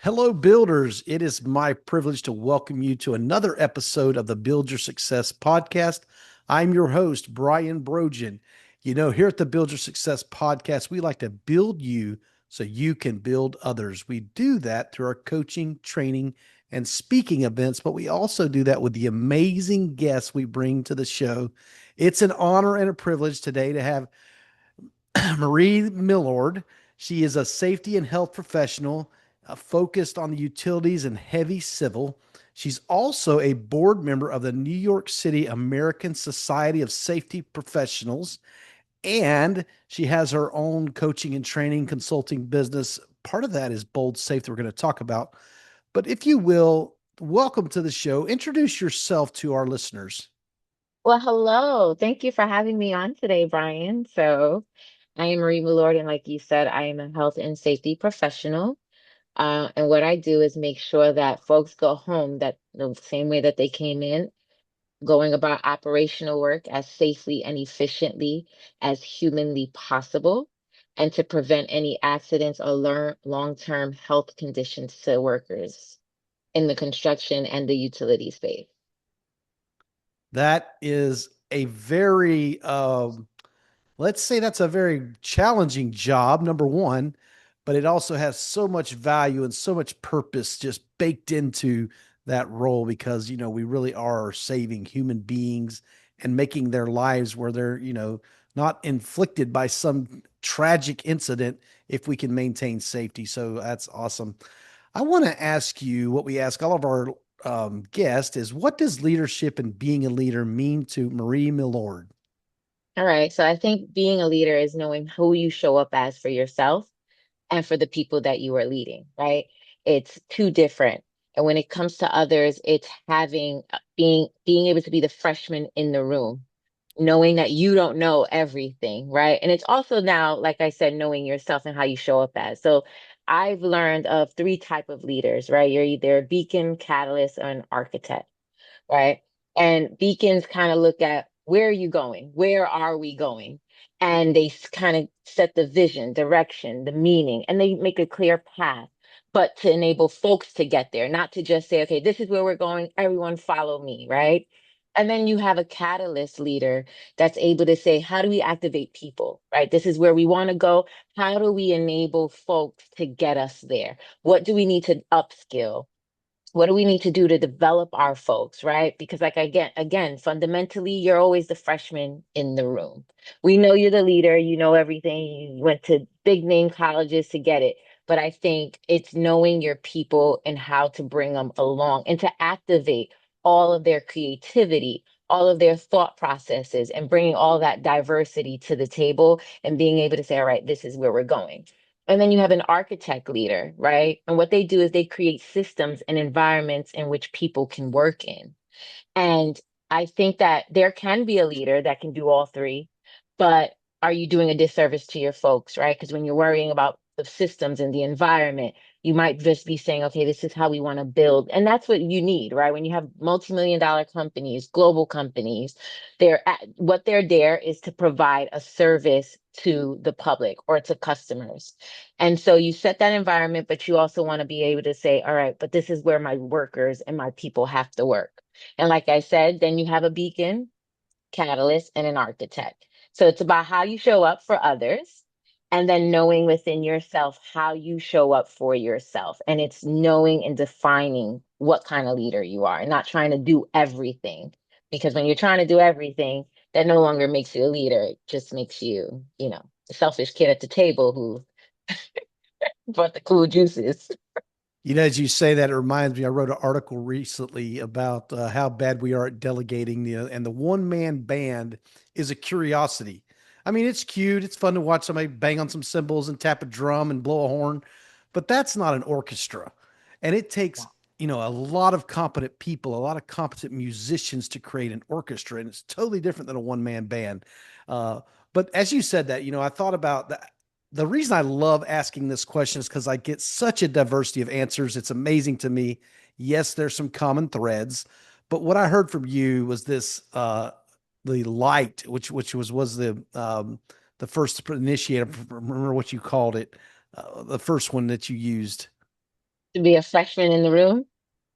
Hello, builders. It is my privilege to welcome you to another episode of the Build Your Success podcast. I'm your host, Brian Brogen. Here at the Build Your Success podcast, we like to build you so you can build others. We do that through our coaching, training, and speaking events, but we also do that with the amazing guests we bring to the show. It's an honor and a privilege today to have Marie Millord. She is a safety and health professional focused on the utilities and heavy civil. She's also a board member of the New York City American Society of Safety Professionals, and she has her own coaching and training consulting business. Part of that is Bold Safety, we're going to talk about. But if you will, welcome to the show. Introduce yourself to our listeners. Well, hello. Thank you for having me on today, Brian. I am Marie Millard, and like you said, I am a health and safety professional. And what I do is make sure that folks go home that the same way that they came in, going about operational work as safely and efficiently as humanly possible, and to prevent any accidents or long-term health conditions to workers in the construction and the utility space. That is a very let's say that's a very challenging job, number one, but it also has so much value and so much purpose just baked into that role because, we really are saving human beings and making their lives where they're, not inflicted by some tragic incident if we can maintain safety. So that's awesome. I want to ask you what we ask all of our guests is what does leadership and being a leader mean to Marie Millord? All right. So I think being a leader is knowing who you show up as for yourself and for the people that you are leading, right? It's two different. And when it comes to others, it's having being able to be the freshman in the room, knowing that you don't know everything, right? And it's also now, like I said, knowing yourself and how you show up as. So I've learned of three type of leaders, right? You're either a beacon, catalyst, or an architect, right? And beacons kind of look at where are you going? Where are we going? And they kind of set the vision, direction, the meaning, and they make a clear path, but to enable folks to get there, not to just say, okay, this is where we're going, everyone follow me, right? And then you have a catalyst leader that's able to say, how do we activate people, right? This is where we want to go. How do we enable folks to get us there? What do we need to upskill? What do we need to do to develop our folks, right? Because like again, fundamentally, you're always the freshman in the room. We know you're the leader, you know everything, you went to big name colleges to get it. But I think it's knowing your people and how to bring them along and to activate all of their creativity, all of their thought processes, and bringing all that diversity to the table and being able to say, all right, this is where we're going. And then you have an architect leader, right? And what they do is they create systems and environments in which people can work in. And I think that there can be a leader that can do all three, but are you doing a disservice to your folks, right? Because when you're worrying about the systems and the environment, you might just be saying, okay, this is how we want to build. And that's what you need, right? When you have multi-million dollar companies, global companies, what they're there is to provide a service to the public or to customers. And so you set that environment, but you also want to be able to say, all right, but this is where my workers and my people have to work. And like I said, then you have a beacon, catalyst, and an architect. So it's about how you show up for others and then knowing within yourself how you show up for yourself. And it's knowing and defining what kind of leader you are and not trying to do everything. Because when you're trying to do everything, that no longer makes you a leader. It just makes you, the selfish kid at the table who brought the cool juices. As you say that, it reminds me. I wrote an article recently about how bad we are at delegating, and the one man band is a curiosity. I mean, it's cute. It's fun to watch somebody bang on some cymbals and tap a drum and blow a horn, but that's not an orchestra. And it takes, a lot of competent people, a lot of competent musicians to create an orchestra. And it's totally different than a one man band. Uh, but as you said that, I thought about that. The reason I love asking this question is because I get such a diversity of answers. It's amazing to me. Yes, there's some common threads, but what I heard from you was this the light, which was the first initiator. Remember what you called it, the first one that you used. To be a freshman in the room,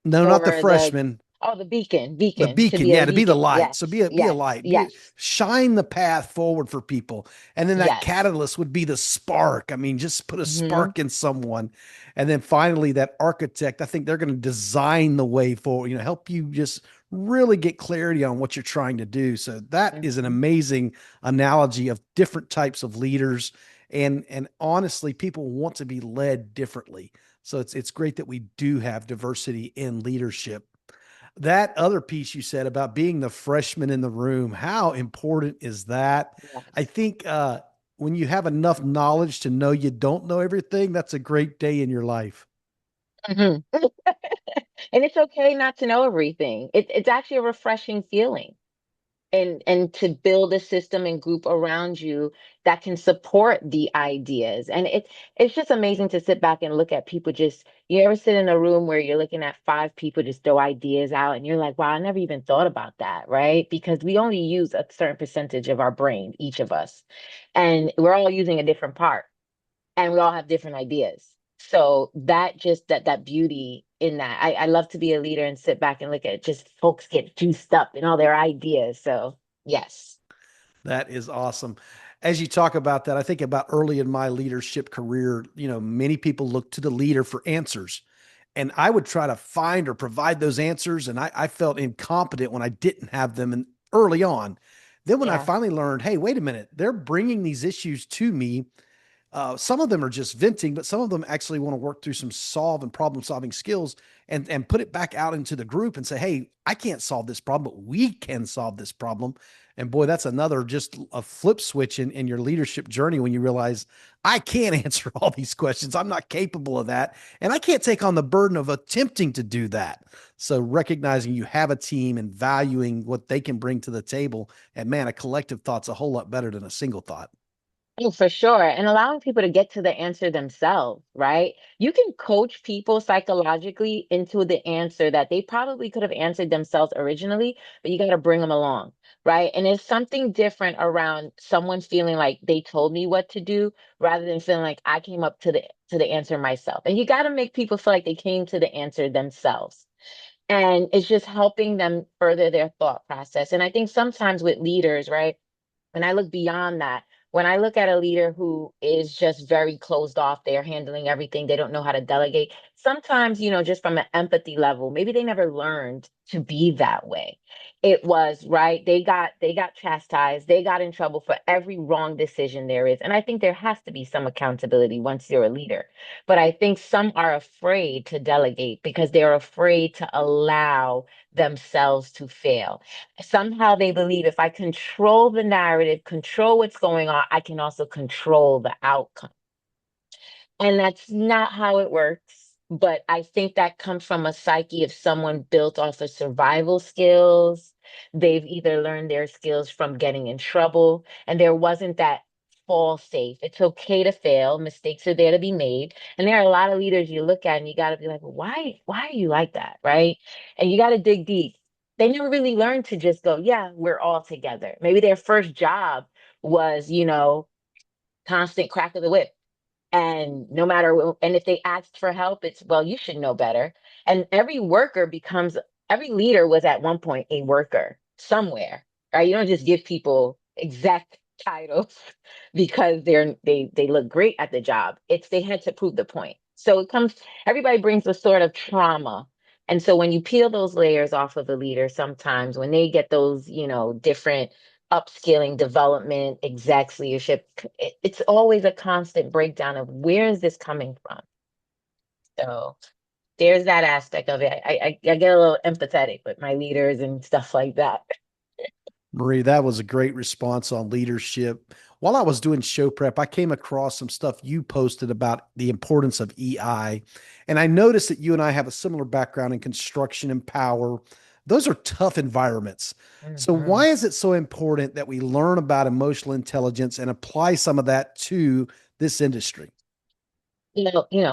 No, not the or freshman. the beacon, The beacon, to beacon, be a yeah, to be the beacon. light. So Yes, be a yes, light. yes, Shine the path forward for people. And then that yes. catalyst would be the spark. I mean, just put a Hmm. spark in someone. And then finally that architect, I think they're going to design the way forward, help you just really get clarity on what you're trying to do. So that is an Hmm. amazing analogy of different types of leaders. And honestly, people want to be led differently. So it's great that we do have diversity in leadership. That other piece you said about being the freshman in the room, how important is that? I Yes. think when you have enough knowledge to know you don't know everything, that's a great day in your life. Hmm. And it's okay not to know everything. It's actually a refreshing feeling. And to build a system and group around you that can support the ideas. And it's just amazing to sit back and look at people. Just, you ever sit in a room where you're looking at five people just throw ideas out and you're like, wow, I never even thought about that, right? Because we only use a certain percentage of our brain, each of us, and we're all using a different part, and we all have different ideas. So that beauty in that. I love to be a leader and sit back and look at just folks get juiced up in all their ideas. So yes. That is awesome. As you talk about that, I think about early in my leadership career, many people look to the leader for answers. And I would try to find or provide those answers. And I felt incompetent when I didn't have them early on. Then when I Yeah. finally learned, hey, wait a minute, they're bringing these issues to me. Some of them are just venting, but some of them actually want to work through some solve and problem solving skills and put it back out into the group and say, hey, I can't solve this problem, but we can solve this problem. And boy, that's another just a flip switch in your leadership journey when you realize I can't answer all these questions. I'm not capable of that. And I can't take on the burden of attempting to do that. So recognizing you have a team and valuing what they can bring to the table. And man, a collective thought's a whole lot better than a single thought. Oh, for sure. And allowing people to get to the answer themselves, right? You can coach people psychologically into the answer that they probably could have answered themselves originally, but you got to bring them along, right? And there's something different around someone feeling like they told me what to do rather than feeling like I came up to the answer myself. And you got to make people feel like they came to the answer themselves. And it's just helping them further their thought process. And I think sometimes with leaders, right? When I look beyond that, when I look at a leader who is just very closed off, they're handling everything, they don't know how to delegate. Sometimes, just from an empathy level, maybe they never learned to be that way. It was, right. They got chastised, they got in trouble for every wrong decision there is. And I think there has to be some accountability once you're a leader. But I think some are afraid to delegate because they're afraid to allow themselves to fail. Somehow they believe if I control the narrative, control what's going on, I can also control the outcome. And that's not how it works. But I think that comes from a psyche of someone built off of survival skills. They've either learned their skills from getting in trouble, and there wasn't that fall safe. It's okay to fail. Mistakes are there to be made. And there are a lot of leaders you look at and you got to be like, why are you like that? Right. And you got to dig deep. They never really learned to just go, yeah, we're all together. Maybe their first job was, constant crack of the whip, and no matter and if they asked for help, it's, well, you should know better. And every leader was at one point a worker somewhere, right? You don't just give people exact titles because they look great at the job. It's they had to prove the point. So it comes, everybody brings a sort of trauma. And so when you peel those layers off of a leader, sometimes when they get those, different upskilling, development, execs, leadership, it's always a constant breakdown of where is this coming from. So there's that aspect of it. I get a little empathetic with my leaders and stuff like that. Marie, that was a great response on leadership. While I was doing show prep, I came across some stuff you posted about the importance of EI. And I noticed that you and I have a similar background in construction and power. Those are tough environments. So, Mhm. why is it so important that we learn about emotional intelligence and apply some of that to this industry?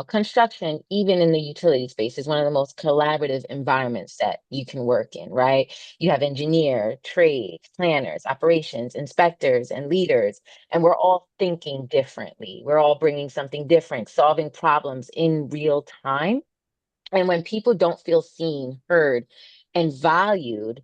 Construction, even in the utility space, is one of the most collaborative environments that you can work in, right? You have engineer, trades, planners, operations, inspectors, and leaders, and we're all thinking differently. We're all bringing something different, solving problems in real time. And when people don't feel seen, heard, and valued,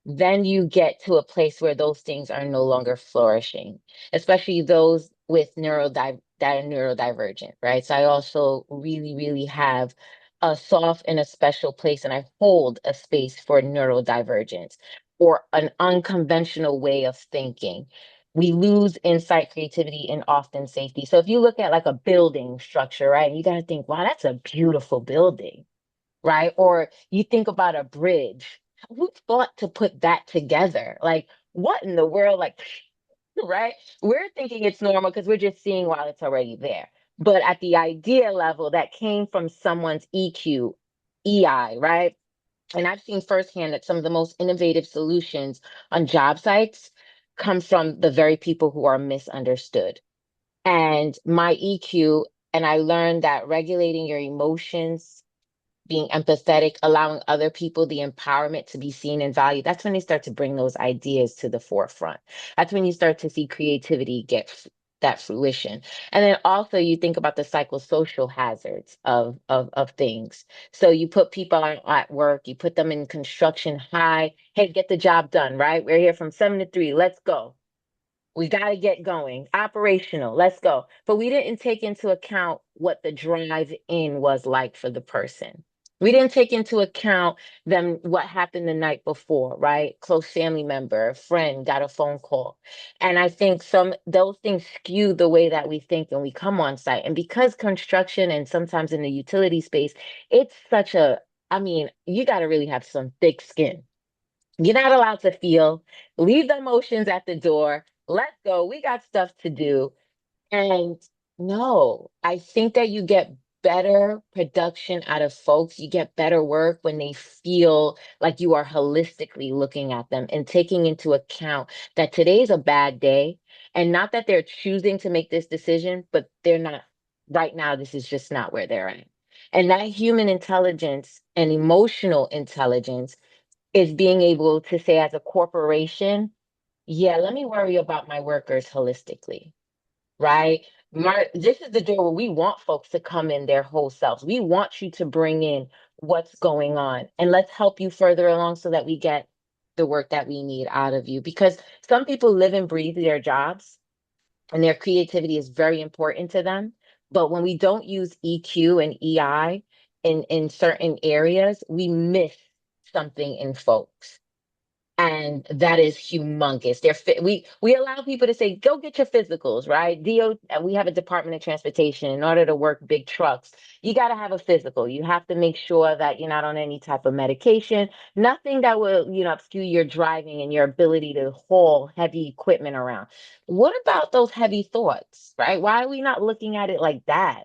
then you get to a place where those things are no longer flourishing, especially those with that are neurodivergent, right? So I also really, really have a soft and a special place, and I hold a space for neurodivergence or an unconventional way of thinking. We lose insight, creativity, and often safety. So if you look at like a building structure, right, you got to think, wow, that's a beautiful building, right? Or you think about a bridge. Who thought to put that together? Like, what in the world? Like, right? We're thinking it's normal because we're just seeing while it's already there. But at the idea level, that came from someone's EQ, EI, right? And I've seen firsthand that some of the most innovative solutions on job sites come from the very people who are misunderstood. And my EQ, and I learned that regulating your emotions, being empathetic, allowing other people the empowerment to be seen and valued, that's when they start to bring those ideas to the forefront. That's when you start to see creativity get that fruition. And then also you think about the psychosocial hazards of things. So you put people at work, you put them in construction high, hey, get the job done, right? We're here from 7 to 3. Let's go. We got to get going. Operational. Let's go. But we didn't take into account what the drive in was like for the person. We didn't take into account them what happened the night before, right? Close family member, friend got a phone call. And I think some those things skew the way that we think and we come on site. And because construction and sometimes in the utility space, it's such a, I mean, you got to really have some thick skin. You're not allowed to feel. Leave the emotions at the door. Let's go. We got stuff to do. And no, I think that you get better production out of folks. You get better work when they feel like you are holistically looking at them and taking into account that today's a bad day. And not that they're choosing to make this decision, but they're not right now. This is just not where they're at. And that human intelligence and emotional intelligence is being able to say as a corporation, yeah, let me worry about my workers holistically, right? This is the door where we want folks to come in their whole selves. We want you to bring in what's going on and let's help you further along so that we get the work that we need out of you. Because some people live and breathe their jobs and their creativity is very important to them. But when we don't use EQ and EI in certain areas, we miss something in folks, and that is humongous. We allow people to say, "Go get your physicals," right? We have a Department of Transportation. In order to work big trucks, you got to have a physical. You have to make sure that you're not on any type of medication, nothing that will, obscure your driving and your ability to haul heavy equipment around. What about those heavy thoughts, right? Why are we not looking at it like that?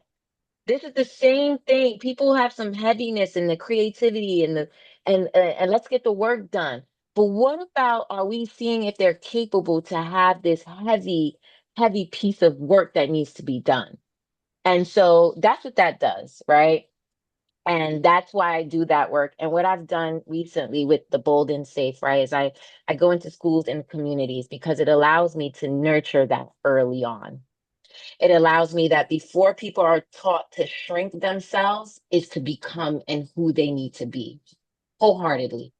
This is the same thing. People have some heaviness and the creativity and let's get the work done. But what about, are we seeing if they're capable to have this heavy piece of work that needs to be done? And so that's what that does, right? And that's why I do that work. And what I've done recently with the Bold and Safe, right, is I go into schools and communities because it allows me to nurture that early on. It allows me that before people are taught to shrink themselves, is to become and who they need to be wholeheartedly,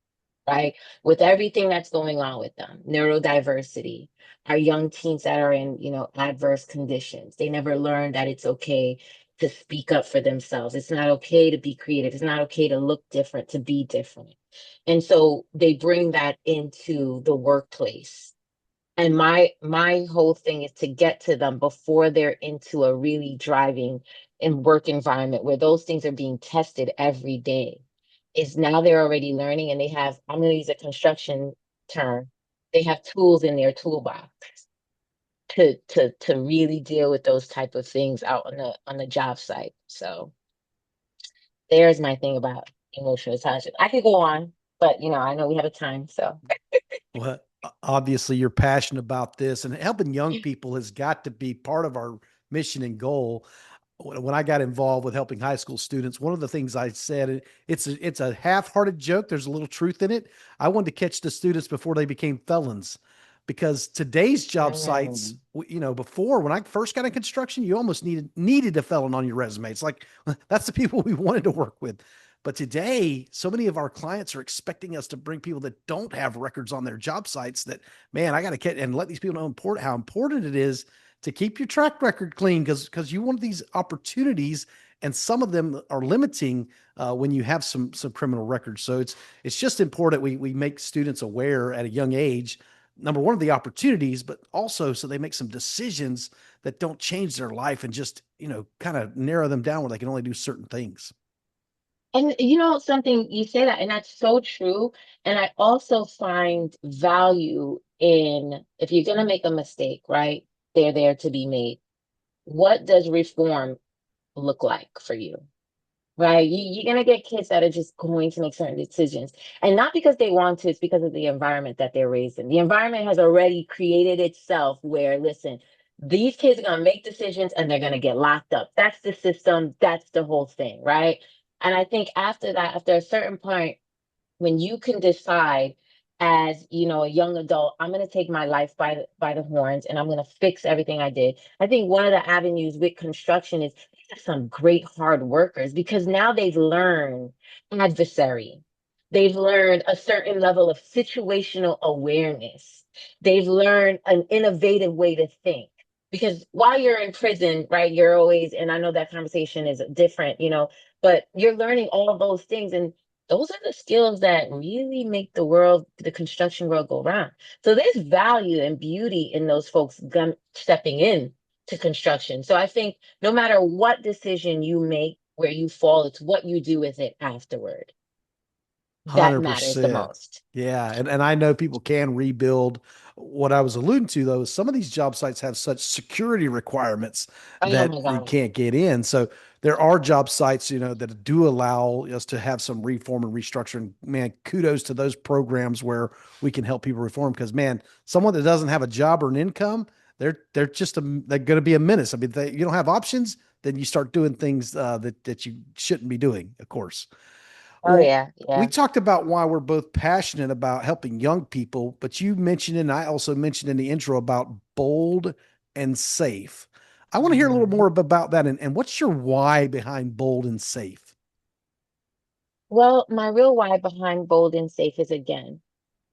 right? With everything that's going on with them, neurodiversity, our young teens that are in, adverse conditions. They never learn that it's okay to speak up for themselves. It's not okay to be creative. It's not okay to look different, to be different. And so they bring that into the workplace, and my whole thing is to get to them before they're into a really driving and work environment where those things are being tested every day. Is now they're already learning and they have, I'm going to use a construction term, they have tools in their toolbox to really deal with those type of things out on the job site. So there's my thing about emotional intelligence. I could go on, but I know we have a time, so Well, obviously you're passionate about this, and helping young people has got to be part of our mission and goal. When I got involved with helping high school students, one of the things I said, it's a half-hearted joke. There's a little truth in it. I wanted to catch the students before they became felons, because today's job sites, mm, before, when I first got in construction, you almost needed a felon on your resume. It's like that's the people we wanted to work with. But today, so many of our clients are expecting us to bring people that don't have records on their job sites that, man, I got to get and let these people know how important it is to keep your track record clean because you want these opportunities and some of them are limiting when you have some criminal records. So it's just important we make students aware at a young age, number one, of the opportunities, but also so they make some decisions that don't change their life and just kind of narrow them down where they can only do certain things. And you know something, you say that, and that's so true. And I also find value in if you're going to make a mistake, right? They're there to be made. What does reform look like for you? Right? You're going to get kids that are just going to make certain decisions. And not because they want to, it's because of the environment that they're raised in. The environment has already created itself where, listen, these kids are going to make decisions and they're going to get locked up. That's the system. That's the whole thing. Right? And I think after that, after a certain point, when you can decide as a young adult, I'm going to take my life by the horns and I'm going to fix everything I did. I think one of the avenues with construction is they have some great hard workers because now they've learned adversary. They've learned a certain level of situational awareness. They've learned an innovative way to think. Because while you're in prison, right, you're always, and I know that conversation is different, but you're learning all of those things. And those are the skills that really make the construction world go round. So there's value and beauty in those folks stepping in to construction. So I think no matter what decision you make, where you fall, it's what you do with it afterward that matters the 100%. most. Yeah. And I know people can rebuild. What I was alluding to, though, is some of these job sites have such security requirements Oh that my you God. can't get in. So there are job sites, that do allow us to have some reform and restructuring. Man, kudos to those programs where we can help people reform. Because, man, someone that doesn't have a job or an income, they're going to be a menace. I mean, you don't have options, then you start doing things that you shouldn't be doing, of course. Oh Well, yeah, we yeah. talked about why we're both passionate about helping young people, but you mentioned, and I also mentioned in the intro about bold and safe. I want to hear a little Mhm. more about that. And what's your why behind bold and safe? Well, my real why behind bold and safe is again,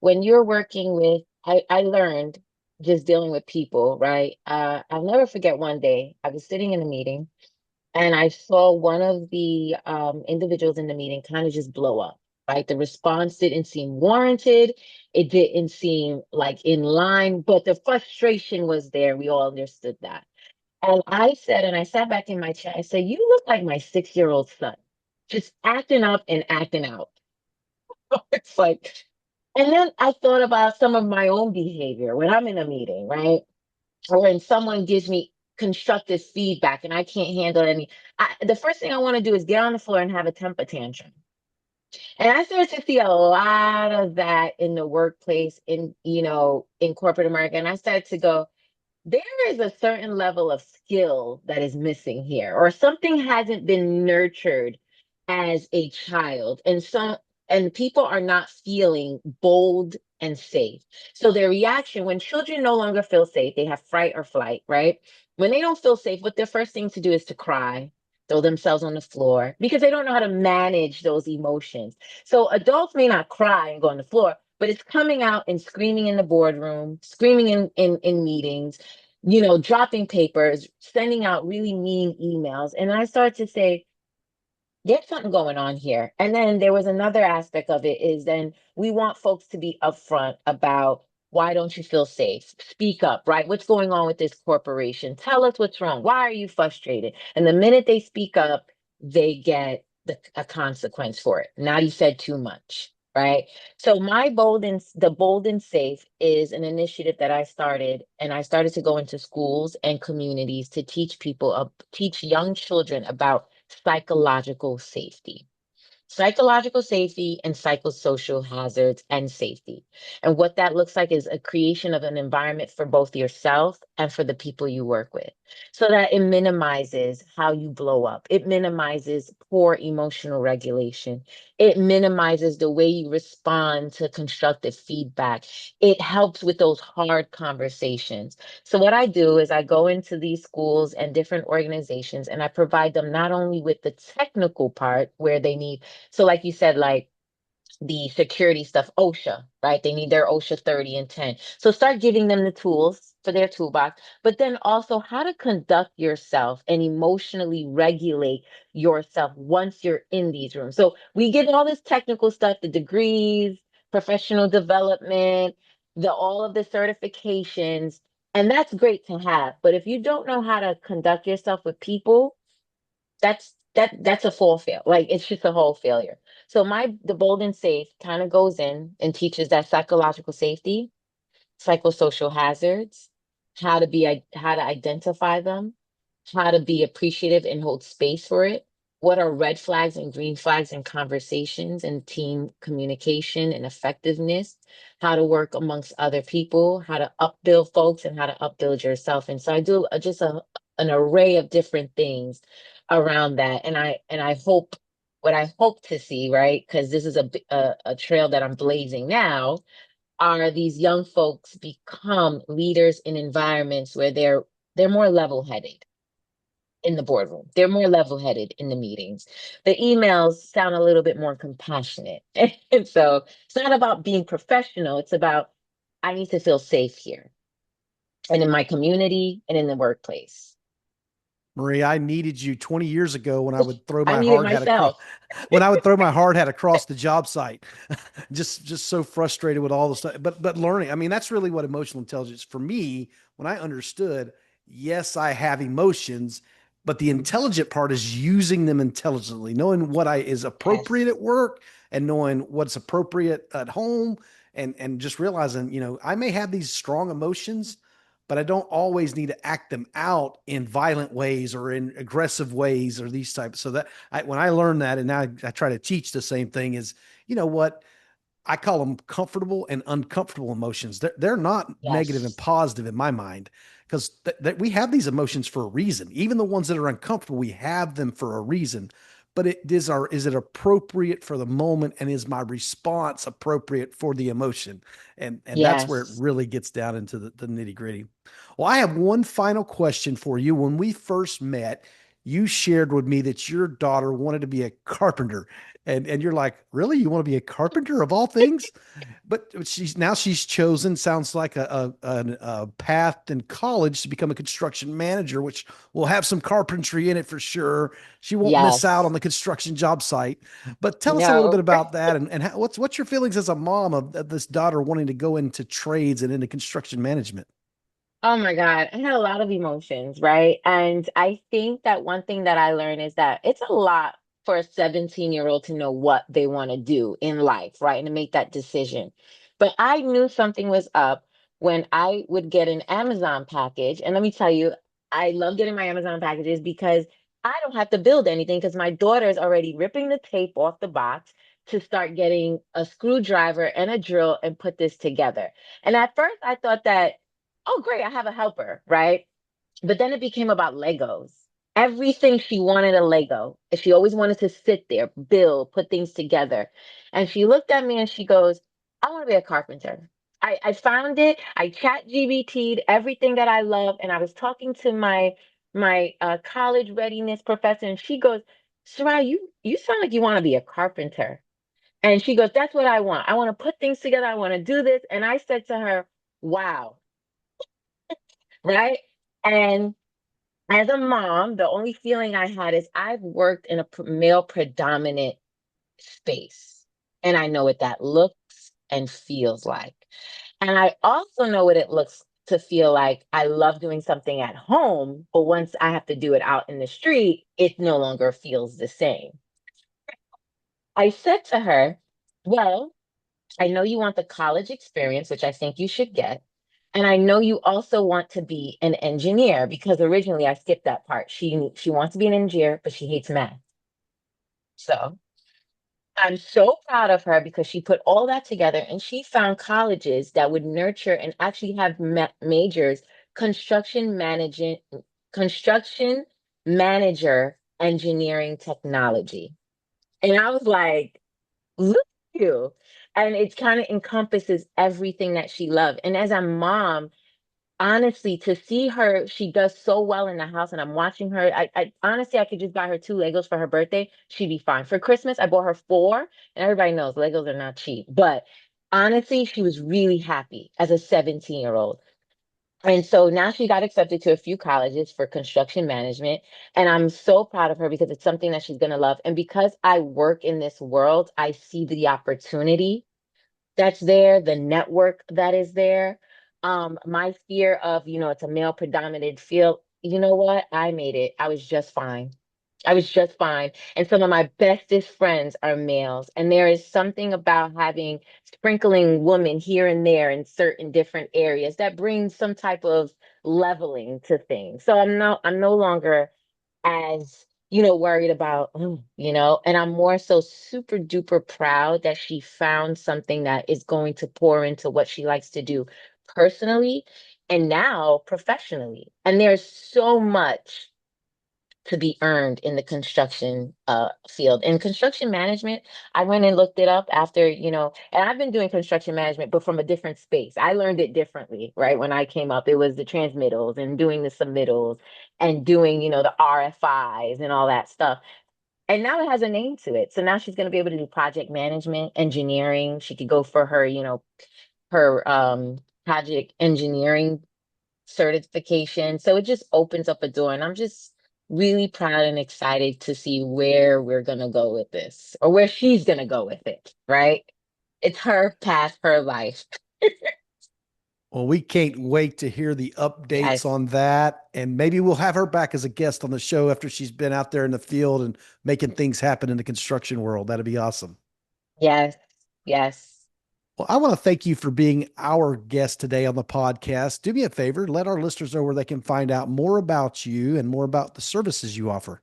when you're working with, I learned just dealing with people, right? I'll never forget one day I was sitting in a meeting and I saw one of the individuals in the meeting kind of just blow up, right? The response didn't seem warranted. It didn't seem like in line, but the frustration was there. We all understood that. And I sat back in my chair. I said, "You look like my 6-year-old son, just acting up and acting out." It's like, and then I thought about some of my own behavior when I'm in a meeting, right? Or when someone gives me constructive feedback and I can't handle any, the first thing I want to do is get on the floor and have a temper tantrum. And I started to see a lot of that in the workplace, in corporate America. And I started to go, there is a certain level of skill that is missing here, or something hasn't been nurtured as a child. And people are not feeling bold and safe. So their reaction when children no longer feel safe, they have fright or flight, right? When they don't feel safe, what their first thing to do is to cry, throw themselves on the floor because they don't know how to manage those emotions. So adults may not cry and go on the floor, but it's coming out and screaming in the boardroom, screaming in meetings, dropping papers, sending out really mean emails. And I started to say, there's something going on here. And then there was another aspect of it is then we want folks to be upfront about why don't you feel safe? Speak up, right? What's going on with this corporation? Tell us what's wrong. Why are you frustrated? And the minute they speak up, they get a consequence for it. Now you said too much, right? So the Bold and Safe is an initiative that I started, and I started to go into schools and communities to teach young children about psychological safety and psychosocial hazards and safety. And what that looks like is a creation of an environment for both yourself and for the people you work with, so that it minimizes how you blow up. It minimizes poor emotional regulation. It minimizes the way you respond to constructive feedback. It helps with those hard conversations. So, what I do is I go into these schools and different organizations and I provide them not only with the technical part where they need, so like you said, like the security stuff, OSHA, right? They need their OSHA 30 and 10. So start giving them the tools for their toolbox, but then also how to conduct yourself and emotionally regulate yourself once you're in these rooms. So we get all this technical stuff, the degrees, professional development, the all of the certifications, and that's great to have. But if you don't know how to conduct yourself with people, that's a full fail. Like it's just a whole failure. So my the bold and safe kind of goes in and teaches that psychological safety, psychosocial hazards, how to identify them, how to be appreciative and hold space for it. What are red flags and green flags in conversations and team communication and effectiveness? How to work amongst other people, how to upbuild folks, and how to upbuild yourself. And so I do just an array of different things around that. And I hope what I hope to see, right? Because this is a trail that I'm blazing now, are these young folks become leaders in environments where they're more level-headed in the boardroom. They're more level-headed in the meetings. The emails sound a little bit more compassionate. And so it's not about being professional, it's about I need to feel safe here and in my community and in the workplace. Marie, I needed you 20 years ago when I would throw I my need it hard hat across myself. when I would throw my hard hat across the job site. Just so frustrated with all the stuff. But learning, I mean, that's really what emotional intelligence for me, when I understood, yes, I have emotions, but the intelligent part is using them intelligently, knowing what I is appropriate Yes. at work and knowing what's appropriate at home and just realizing, I may have these strong emotions, but I don't always need to act them out in violent ways or in aggressive ways or these types. So when I learned that, and now I try to teach the same thing, is what I call them comfortable and uncomfortable emotions. They're not negative and Yes. positive in my mind, because we have these emotions for a reason. Even the ones that are uncomfortable, we have them for a reason. But is it appropriate for the moment, and is my response appropriate for the emotion? And that's where it Yes. really gets down into the nitty gritty. Well, I have one final question for you. When we first met, you shared with me that your daughter wanted to be a carpenter. And you're like, really? You want to be a carpenter of all things? But she's chosen, sounds like a path in college to become a construction manager, which will have some carpentry in it for sure. She won't miss out on Yes. the construction job site. But tell us a little bit No. about that, and what's your feelings as a mom of this daughter wanting to go into trades and into construction management? Oh my God, I had a lot of emotions, right? And I think that one thing that I learned is that it's a lot for a 17-year-old to know what they want to do in life, right? And to make that decision. But I knew something was up when I would get an Amazon package. And let me tell you, I love getting my Amazon packages because I don't have to build anything because my daughter is already ripping the tape off the box to start getting a screwdriver and a drill and put this together. And at first I thought that, oh, great, I have a helper, right? But then it became about Legos. Everything she wanted a Lego. And she always wanted to sit there, build, put things together. And she looked at me and she goes, I want to be a carpenter. I found it. I chat GBT'd everything that I love. And I was talking to my college readiness professor, and she goes, Sarai, you sound like you want to be a carpenter. And she goes, that's what I want. I want to put things together. I want to do this. And I said to her, wow, right? And as a mom, the only feeling I had is I've worked in a male predominant space, and I know what that looks and feels like. And I also know what it looks to feel like. I love doing something at home, but once I have to do it out in the street, it no longer feels the same. I said to her, well, I know you want the college experience, which I think you should get. And I know you also want to be an engineer because originally I skipped that part. She wants to be an engineer, but she hates math. So I'm so proud of her because she put all that together and she found colleges that would nurture and actually have majors construction management, construction manager engineering technology. And I was like, look at you. And it kind of encompasses everything that she loved. And as a mom, honestly, to see her, she does so well in the house, and I'm watching her. I honestly, I could just buy her two Legos for her birthday. She'd be fine. For Christmas, I bought her four, and everybody knows Legos are not cheap. But honestly, she was really happy as a 17-year-old. And so now she got accepted to a few colleges for construction management. And I'm so proud of her because it's something that she's going to love. And because I work in this world, I see the opportunity that's there, the network that is there. My fear of, it's a male predominated field. You know what? I made it. I was just fine. I was just fine. And some of my bestest friends are males. And there is something about having sprinkling women here and there in certain different areas that brings some type of leveling to things. So I'm no longer as worried about and I'm more so super duper proud that she found something that is going to pour into what she likes to do personally and now professionally, and there's so much to be earned in the construction field. In construction management, I went and looked it up after, and I've been doing construction management, but from a different space. I learned it differently, right? When I came up, it was the transmittals and doing the submittals and doing, the RFIs and all that stuff. And now it has a name to it. So now she's going to be able to do project management, engineering. She could go for her, her project engineering certification. So it just opens up a door. And I'm just really proud and excited to see where we're going to go with this or where she's going to go with it, right? It's her path, her life. Well, we can't wait to hear the updates Yes, on that. And maybe we'll have her back as a guest on the show after she's been out there in the field and making things happen in the construction world. That'd be awesome. yes, yes. Well, I want to thank you for being our guest today on the podcast. Do me a favor, let our listeners know where they can find out more about you and more about the services you offer.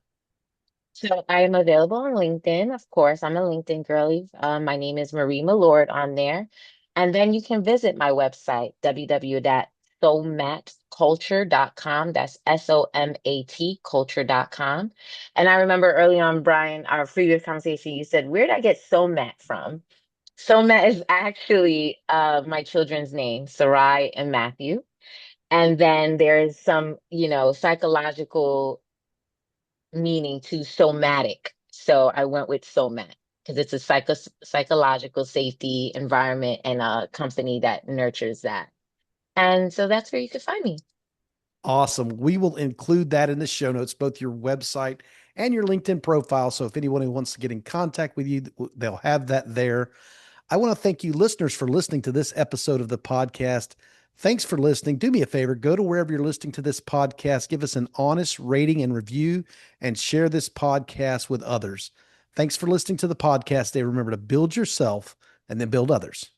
So I am available on LinkedIn. Of course, I'm a LinkedIn girly. My name is Marie Millord on there. And then you can visit my website, www.somatculture.com. That's SOMAT culture.com. And I remember early on, Brian, our previous conversation, you said, where did I get SOMAT from? SOMAT is actually my children's name, Sarai and Matthew. And then there's some, psychological meaning to somatic. So I went with somat because it's a psychological safety environment and a company that nurtures that. And so that's where you could find me. Awesome. We will include that in the show notes, both your website and your LinkedIn profile. So if anyone who wants to get in contact with you, they'll have that there. I want to thank you, listeners, for listening to this episode of the podcast. Thanks for listening. Do me a favor, go to wherever you're listening to this podcast, give us an honest rating and review, and share this podcast with others. Thanks for listening to the podcast today. Remember to build yourself and then build others.